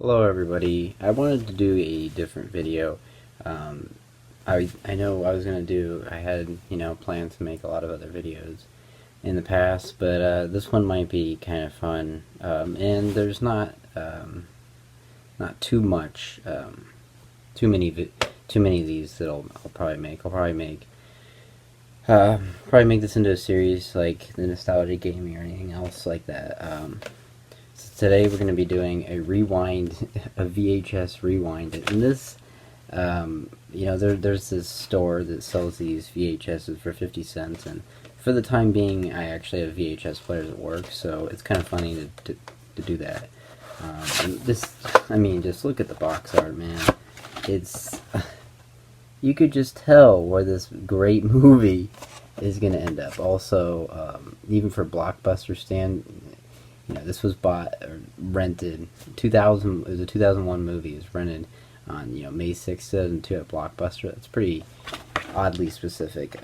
Hello everybody. I wanted to do a different video. Um, I know I had, planned to make a lot of other videos in the past, but this one might be kind of fun. And there's not too much, too many, too many of these that I'll probably make. Probably make this into a series like the nostalgia gaming or anything else like that. So today we're going to be doing a rewind, a VHS rewind. And this, there's this store that sells these VHSs for 50 cents. And for the time being, I actually have VHS players at work, so it's kind of funny to do that. And just look at the box art, man. It's, you could just tell where this great movie is going to end up. Also, even for Blockbuster stand, this was bought or rented. 2000, it was a 2001 movie. It was rented on May 6th, 2002 at Blockbuster. That's pretty oddly specific.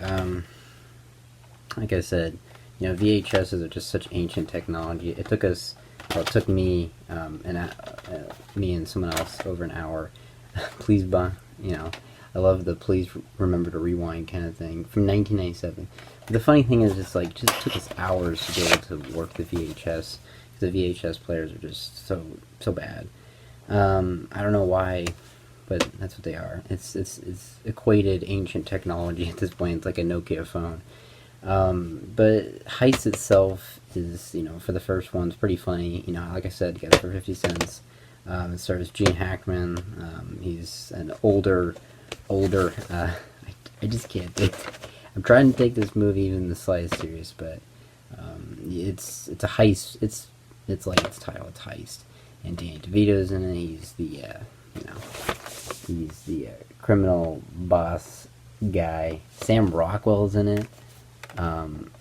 Like I said, VHSs are just such ancient technology. It took us, well, it took me me and someone else over an hour. Please buy, I love the please remember to rewind kind of thing from 1997. But the funny thing is, just took us hours to be able to work the VHS. The VHS players are just so bad. I don't know why, but that's what they are. It's equated ancient technology at this point. It's like a Nokia phone. But Heist itself is, for the first one, it's pretty funny. Like I said, you get it for 50 cents. It stars Gene Hackman. He's an older. I just can't take. I'm trying to take this movie even the slightest serious, but it's a heist. It's like its title. It's Heist, and Danny DeVito's in it. He's the criminal boss guy. Sam Rockwell's in it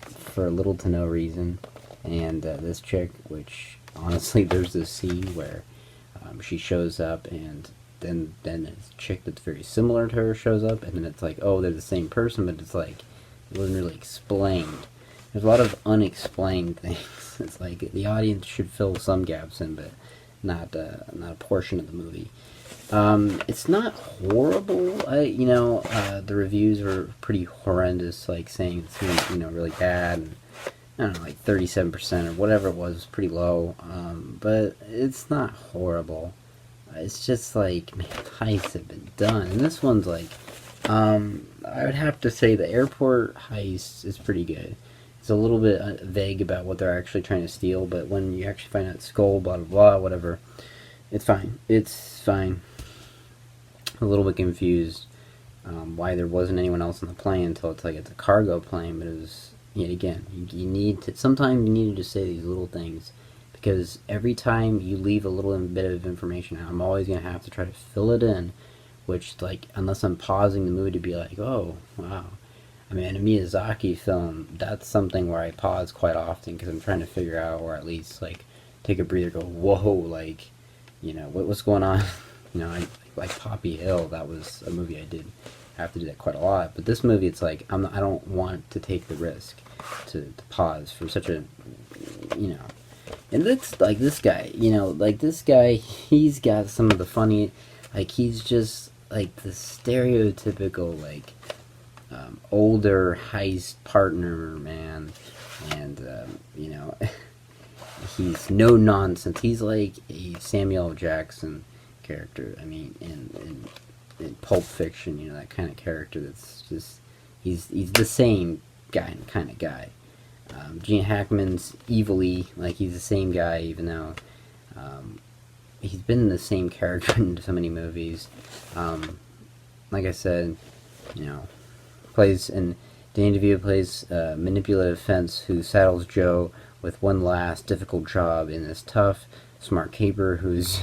for little to no reason, and this chick, which honestly, there's this scene where she shows up, and then a chick that's very similar to her shows up, and then it's like, oh, they're the same person, but it's like, it wasn't really explained. There's a lot of unexplained things. It's like the audience should fill some gaps in, but not a portion of the movie. It's not horrible. The reviews were pretty horrendous, like saying it's really bad. And, I don't know, like 37% or whatever it was pretty low. But it's not horrible. It's just like, man, heists have been done, and this one's like, I would have to say the airport heist is pretty good. It's a little bit vague about what they're actually trying to steal, but when you actually find out skull, blah blah blah, whatever, it's fine. It's fine. A little bit confused why there wasn't anyone else on the plane until it's a cargo plane, but it was, yet again, you need to, sometimes you need to just say these little things, because every time you leave a little bit of information out, I'm always going to have to try to fill it in, which, unless I'm pausing the movie to be like, oh, wow. I mean, in a Miyazaki film, that's something where I pause quite often, because I'm trying to figure out, or at least, take a breather, go, whoa, what's going on? Like Poppy Hill, that was a movie I did have to do that quite a lot. But this movie, it's like, I don't want to take the risk to pause for such a, And it's like this guy, he's got some of the funny, he's just like the stereotypical, older heist partner, man. And, he's no nonsense. He's like a Samuel L. Jackson character. I mean, in Pulp Fiction, that kind of character that's just, he's the same kind of guy. Gene Hackman's evilly, he's the same guy, even though he's been the same character in so many movies. Like I said, Danny DeVito plays a manipulative fence who saddles Joe with one last difficult job in this tough, smart caper who's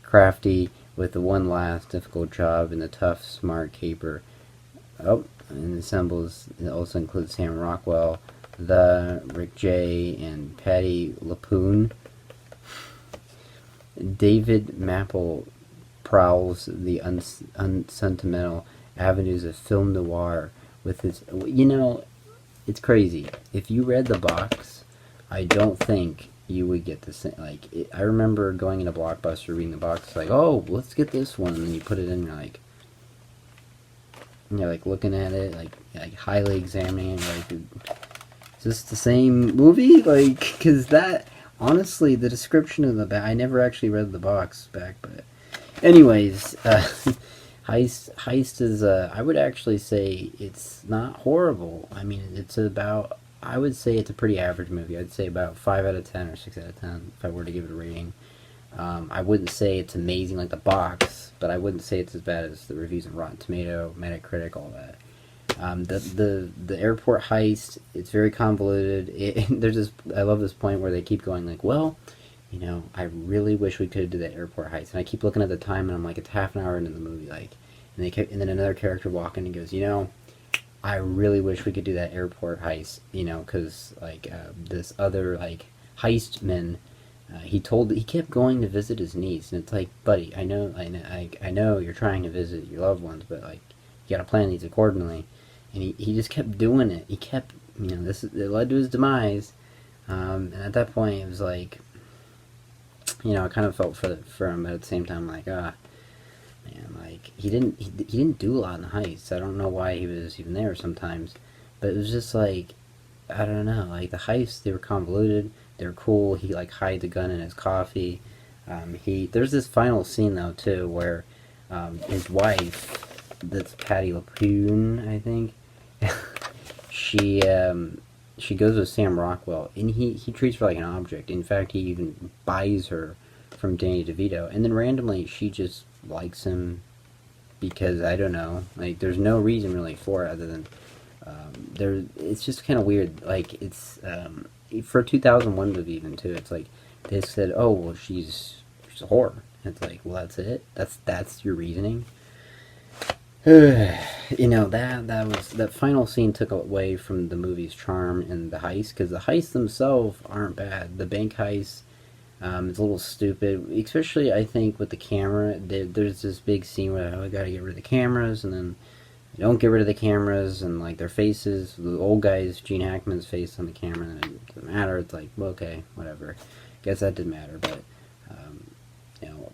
crafty with the one last difficult job in the tough, smart caper. Oh, and the ensembles also include Sam Rockwell, Rick J, and Patty LaPoon. David Maple prowls the unsentimental avenues of film noir with his... it's crazy. If you read the box, I don't think you would get the same. Like I remember going into Blockbuster, reading the box, like, oh, let's get this one, and then you put it in, you're like looking at it, like highly examining it, like, is this the same movie? Like, because that honestly, the description of the back, I never actually read the box back, but anyways, Heist is, I would actually say it's not horrible. I mean, it's about, I would say it's a pretty average movie. I'd say about 5 out of 10 or 6 out of 10 if I were to give it a rating. I wouldn't say it's amazing like the box, but I wouldn't say it's as bad as the reviews on Rotten Tomato, Metacritic, all that. The airport heist, it's very convoluted. There's this, I love this point where they keep going like, well, I really wish we could do that airport heist. And I keep looking at the time, and I'm like, it's half an hour into the movie, like, and then another character walking and goes, I really wish we could do that airport heist, because like this other like heistman, he kept going to visit his niece, and it's like, buddy, I know you're trying to visit your loved ones, but like, you gotta plan these accordingly. And he just kept doing it. He kept, it led to his demise. And at that point, it was like, I kind of felt for him, but at the same time, like, man, like, he didn't do a lot in the heist. I don't know why he was even there sometimes, but it was just like, I don't know, like, the heists, they were convoluted, they were cool. He, like, hid the gun in his coffee. There's this final scene, though, too, where his wife, that's Patty LaPoon, I think, she goes with Sam Rockwell, and he treats her like an object. In fact, he even buys her from Danny DeVito, and then randomly she just likes him because, I don't know, like, there's no reason really for it other than it's just kind of weird. Like, it's for a 2001 movie even too. It's like they said, oh well, she's a whore. And it's like, well, that's it. That's your reasoning. That final scene took away from the movie's charm and the heist, because the heists themselves aren't bad. The bank heist, it's a little stupid, especially I think with the camera. There's this big scene where I gotta get rid of the cameras, and then they don't get rid of the cameras, and like their faces, the old guy's Gene Hackman's face on the camera, and it doesn't matter. It's like, well, okay, whatever. Guess that didn't matter, but.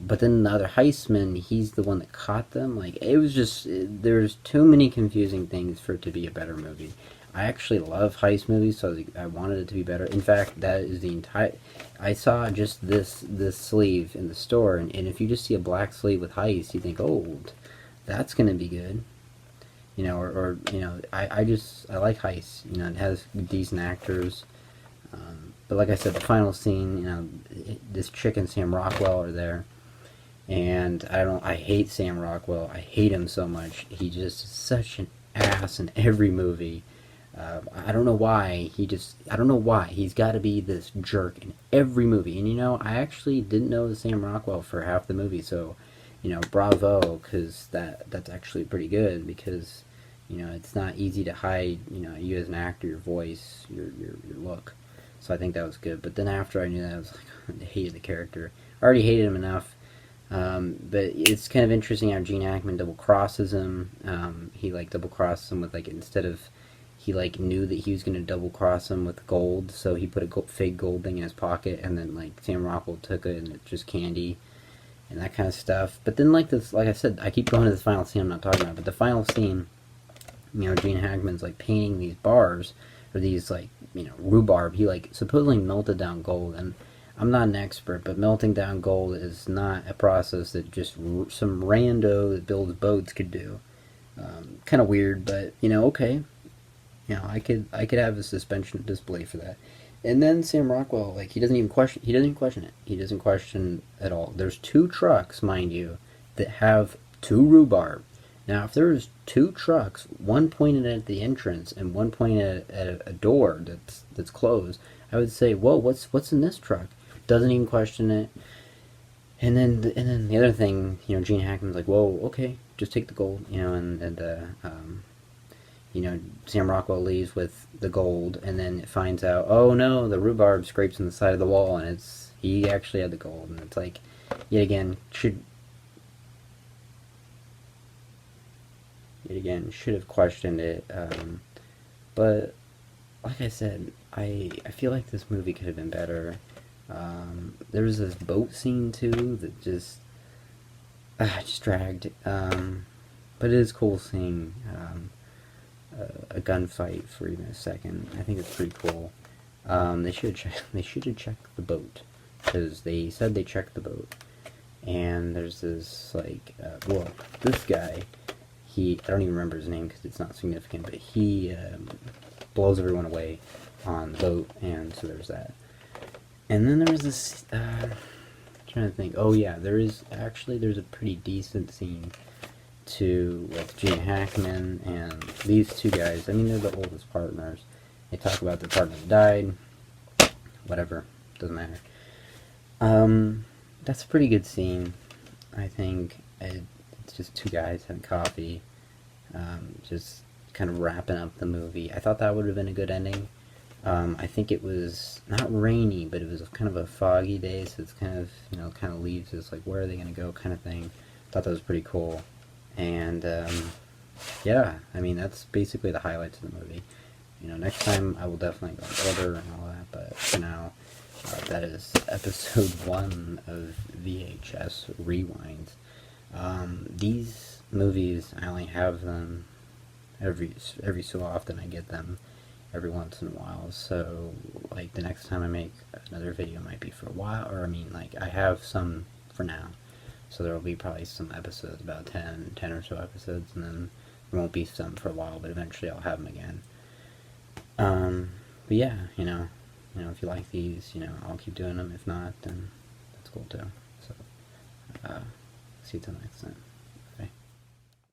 But then the other heistman, he's the one that caught them. Like, it was just, there's too many confusing things for it to be a better movie. I actually love heist movies, so I wanted it to be better. In fact, that is the entire, I saw just this sleeve in the store, and if you just see a black sleeve with heist, you think, oh, that's going to be good. I like heist. I has decent actors. But like I said, the final scene, this chick and Sam Rockwell are there. And I hate Sam Rockwell. I hate him so much. He just is such an ass in every movie. I don't know why. I don't know why. He's got to be this jerk in every movie. And I actually didn't know Sam Rockwell for half the movie. So, bravo, because that's actually pretty good. Because, it's not easy to hide, you as an actor, your voice, your look. So I think that was good. But then after I knew that, I was like, I hated the character. I already hated him enough. But it's kind of interesting how Gene Hackman double crosses him. He like double crosses him with, like, instead of, he like knew that he was going to double cross him with gold, so he put a fake gold thing in his pocket, and then like Sam Rockwell took it and it's just candy and that kind of stuff. But then like I said, I keep going to this final scene I'm not talking about, but the final scene, Gene Hackman's like painting these bars, or these like, rhubarb. He like supposedly melted down gold, and I'm not an expert, but melting down gold is not a process that just some rando that builds boats could do. Kind of weird, but okay. I could have a suspension of disbelief for that. And then Sam Rockwell, like, he doesn't question it. He doesn't question at all. There's 2 trucks, mind you, that have 2 rhubarb. Now, if there's 2 trucks, one pointed at the entrance and one pointed at a door that's closed, I would say, whoa, what's in this truck? Doesn't even question it. And then the other thing, Gene Hackman's like, whoa, okay, just take the gold, Sam Rockwell leaves with the gold, and then it finds out, oh no, the rhubarb scrapes on the side of the wall, and he actually had the gold, and it's like, yet again, should have questioned it, but like I said, I feel like this movie could have been better. There was this boat scene too that just dragged. But it is cool seeing a gunfight for even a second. I think it's pretty cool. They should have checked the boat, because they said they checked the boat. And there's this like, well, this guy, I don't even remember his name because it's not significant, but he blows everyone away on the boat, and so there's that. And then there was this, trying to think, oh yeah, there's a pretty decent scene with Gene Hackman and these two guys. I mean, they're the oldest partners. They talk about their partner that died, whatever, doesn't matter. That's a pretty good scene, I think. It's just two guys having coffee, just kind of wrapping up the movie. I thought that would have been a good ending. I think it was not rainy, but it was kind of a foggy day, so it's kind of, kind of leaves us like, where are they going to go kind of thing. Thought that was pretty cool. And, yeah, I mean, that's basically the highlights of the movie. Next time I will definitely go in order and all that, but for now, that is episode 1 of VHS Rewinds. These movies, I only have them every so often. I get them every once in a while, so like the next time I make another video might be for a while, or I mean, like, I have some for now, so there will be probably some episodes, about 10 or so episodes, and then there won't be some for a while, but eventually I'll have them again. But yeah, if you like these, I'll keep doing them. If not, then that's cool too. So, see you till next time.